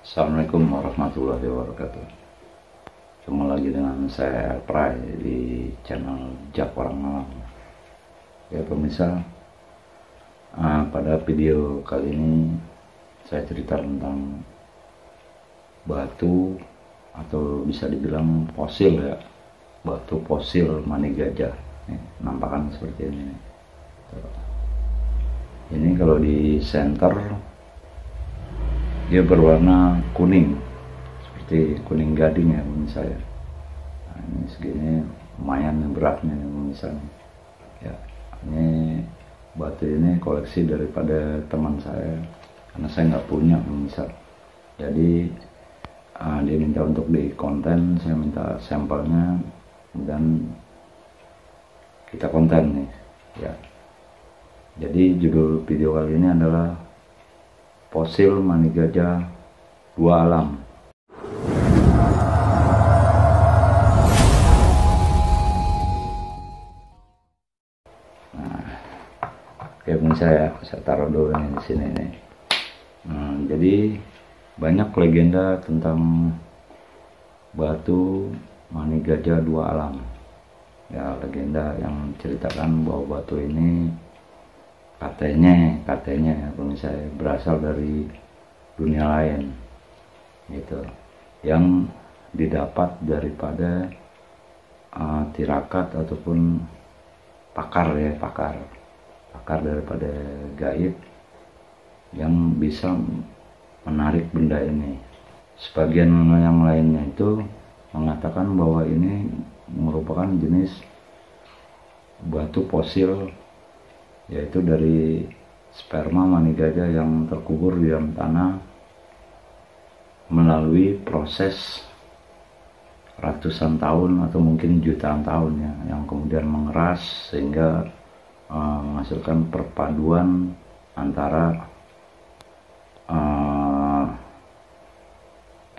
Assalamualaikum warahmatullahi wabarakatuh. Ketemu lagi dengan saya Pray di channel Jak Orang Malam. Ya pemirsa, pada video kali ini saya cerita tentang batu atau bisa dibilang fosil ya, batu fosil mani gajah. Nampakan seperti ini. Ini kalau di center dia berwarna kuning, seperti kuning gading ya pemirsa ya. Nah, ini segini lumayan beratnya nih pemirsa. Ya, ini batu ini koleksi daripada teman saya, karena saya nggak punya pemirsa. Jadi dia minta untuk di konten, saya minta sampelnya dan kita konten nih ya. Jadi judul video kali ini adalah fosil mani gajah dua alam. Nah, oke saya taruh dulu nih di sini nih. Jadi banyak legenda tentang batu mani gajah dua alam. Ya, legenda yang ceritakan bahwa batu ini katanya ya pemirsa, berasal dari dunia lain gitu, yang didapat daripada tirakat ataupun pakar daripada gaib yang bisa menarik benda ini. Sebagian yang lainnya itu mengatakan bahwa ini merupakan jenis batu fosil, yaitu dari sperma mani gajah yang terkubur di dalam tanah melalui proses ratusan tahun atau mungkin jutaan tahun ya, yang kemudian mengeras sehingga menghasilkan perpaduan antara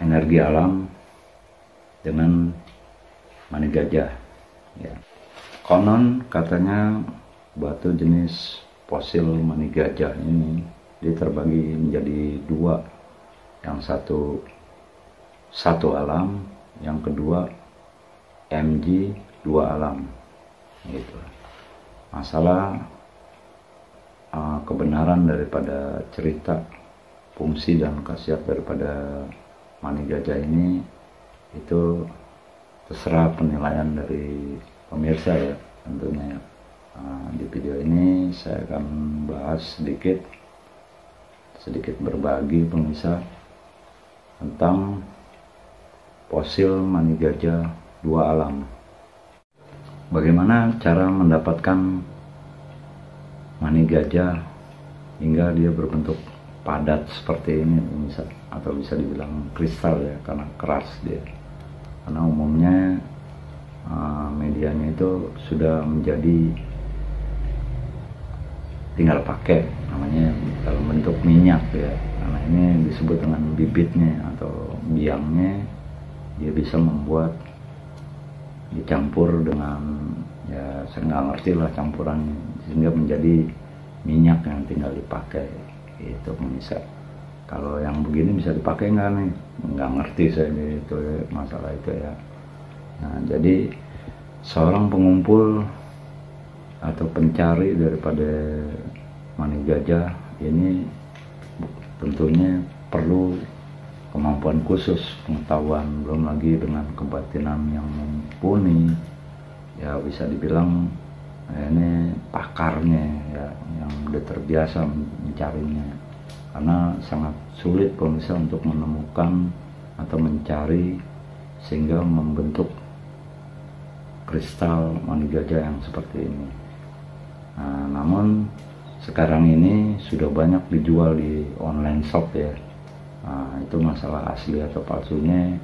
energi alam dengan mani gajah ya. Konon katanya batu jenis fosil mani gajah ini dia terbagi menjadi dua, yang satu alam, yang kedua MG dua alam gitu. Masalah kebenaran daripada cerita fungsi dan khasiat daripada mani gajah ini itu terserah penilaian dari pemirsa ya tentunya ya. Di video ini saya akan bahas sedikit berbagi pemirsa tentang fosil mani gajah dua alam. Bagaimana cara mendapatkan mani gajah hingga dia berbentuk padat seperti ini pemirsa, atau bisa dibilang kristal ya, karena keras dia. Karena umumnya medianya itu sudah menjadi tinggal pakai, namanya dalam bentuk minyak ya, karena ini disebut dengan bibitnya atau biangnya. Dia bisa membuat dicampur dengan ya, saya nggak ngerti lah campurannya, sehingga menjadi minyak yang tinggal dipakai itu pemirsa. Kalau yang begini bisa dipakai nggak nih, nggak ngerti saya itu masalah itu ya. Nah, jadi seorang pengumpul atau pencari daripada mani gajah ini tentunya perlu kemampuan khusus, pengetahuan, belum lagi dengan kebatinan yang mumpuni ya, bisa dibilang ini pakarnya ya, yang udah terbiasa mencarinya, karena sangat sulit pemirsa untuk menemukan atau mencari sehingga membentuk kristal mani gajah yang seperti ini. Nah, namun sekarang ini sudah banyak dijual di online shop ya. Nah, itu masalah asli atau palsunya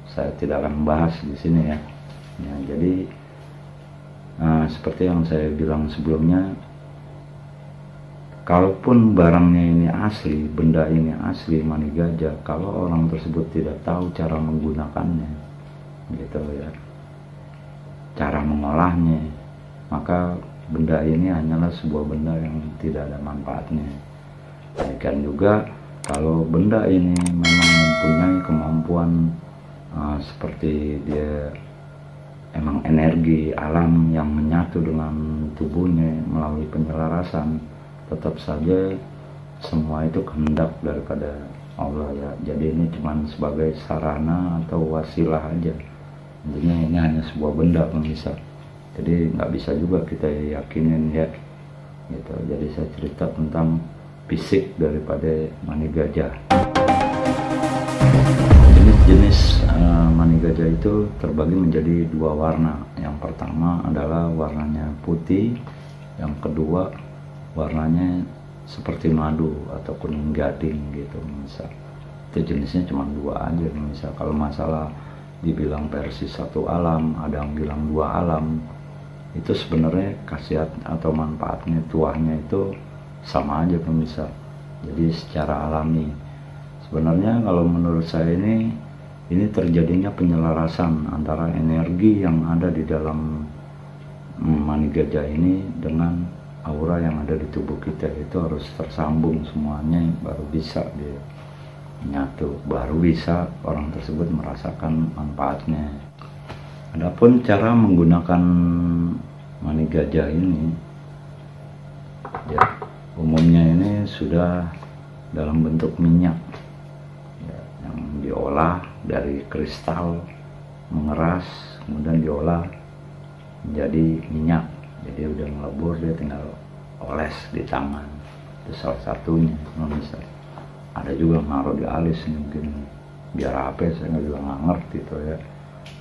saya tidak akan bahas di sini ya. Nah, jadi seperti yang saya bilang sebelumnya, kalaupun barangnya ini asli, benda ini asli mani gajah, kalau orang tersebut tidak tahu cara menggunakannya gitu ya, cara mengolahnya, maka benda ini hanyalah sebuah benda yang tidak ada manfaatnya. Demikian juga kalau benda ini memang mempunyai kemampuan seperti dia emang energi alam yang menyatu dengan tubuhnya melalui penyelarasan, tetap saja semua itu kehendak daripada Allah ya. Jadi ini cuma sebagai sarana atau wasilah aja. Intinya ini hanya sebuah benda pemirsa. Jadi nggak bisa juga kita yakinin ya gitu. Jadi saya cerita tentang fisik daripada mani gajah. Jenis-jenis mani gajah itu terbagi menjadi dua warna. Yang pertama adalah warnanya putih, yang kedua warnanya seperti madu atau kuning gading gitu misal. Itu jenisnya cuma dua aja misal. Kalau masalah dibilang versi satu alam, ada yang bilang dua alam, itu sebenarnya khasiat atau manfaatnya tuahnya itu sama aja pemirsa. Jadi secara alami sebenarnya kalau menurut saya ini terjadinya penyelarasan antara energi yang ada di dalam mani gajah ini dengan aura yang ada di tubuh kita. Itu harus tersambung semuanya baru bisa dia menyatu, baru bisa orang tersebut merasakan manfaatnya. Adapun cara menggunakan mani gajah ini ya, umumnya ini sudah dalam bentuk minyak ya, yang diolah dari kristal, mengeras, kemudian diolah menjadi minyak. Jadi udah melebur, dia tinggal oles di tangan. Itu salah satunya. Bisa ada juga naruh di alis mungkin biar apa, saya juga nggak ngerti itu ya.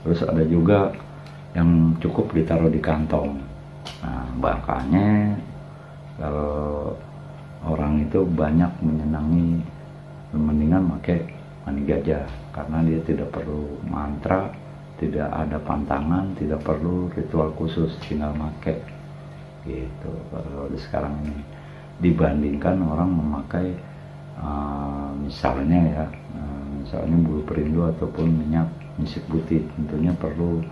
Terus ada juga yang cukup ditaruh di kantong. Nah makanya kalau orang itu banyak menyenangi, mendingan pakai mani gajah karena dia tidak perlu mantra, tidak ada pantangan, tidak perlu ritual khusus, tinggal pakai gitu. Kalau di sekarang ini dibandingkan orang memakai misalnya bulu perindu ataupun minyak misik putih, tentunya perlu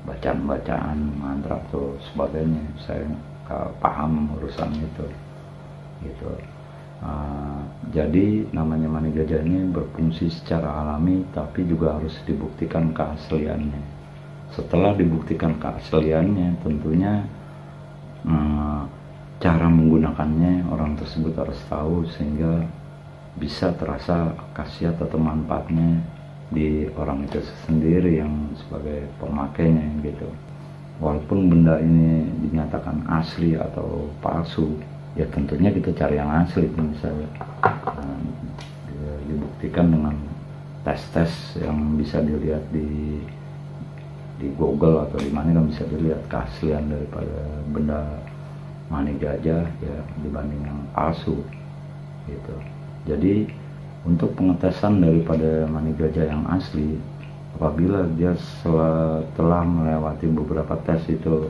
bacaan-bacaan mantra atau sebagainya. Saya nggak paham urusan itu gitu. Jadi namanya mani gajah ini berfungsi secara alami, tapi juga harus dibuktikan keasliannya. Setelah dibuktikan keasliannya, tentunya cara menggunakannya orang tersebut harus tahu sehingga bisa terasa khasiat atau manfaatnya di orang itu sendiri yang sebagai pemakainya gitu. Walaupun benda ini dinyatakan asli atau palsu, ya tentunya kita cari yang asli misalnya. Dibuktikan dengan tes-tes yang bisa dilihat di Google atau di mana kan bisa dilihat keaslian daripada benda mani gajah ya dibanding yang palsu gitu. Jadi untuk pengetesan daripada mani gajah yang asli, apabila dia telah melewati beberapa tes itu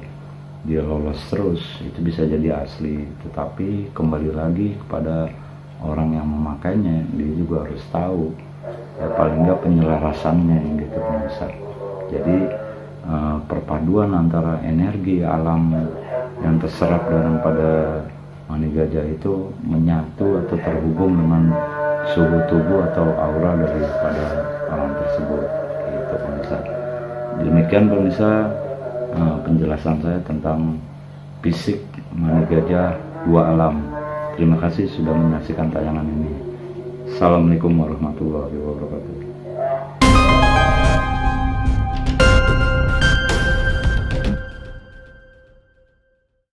dia lolos terus, itu bisa jadi asli. Tetapi kembali lagi kepada orang yang memakainya, dia juga harus tahu ya paling nggak penyelarasannya gitu pemirsa. Jadi perpaduan antara energi alam yang terserap dalam pada mani gajah itu menyatu atau terhubung dengan suhu tubuh atau aura daripada orang tersebut gitu pemirsa. Demikian pemirsa penjelasan saya tentang fisik mani gajah dua alam. Terima kasih sudah menyaksikan tayangan ini. Assalamualaikum warahmatullahi wabarakatuh.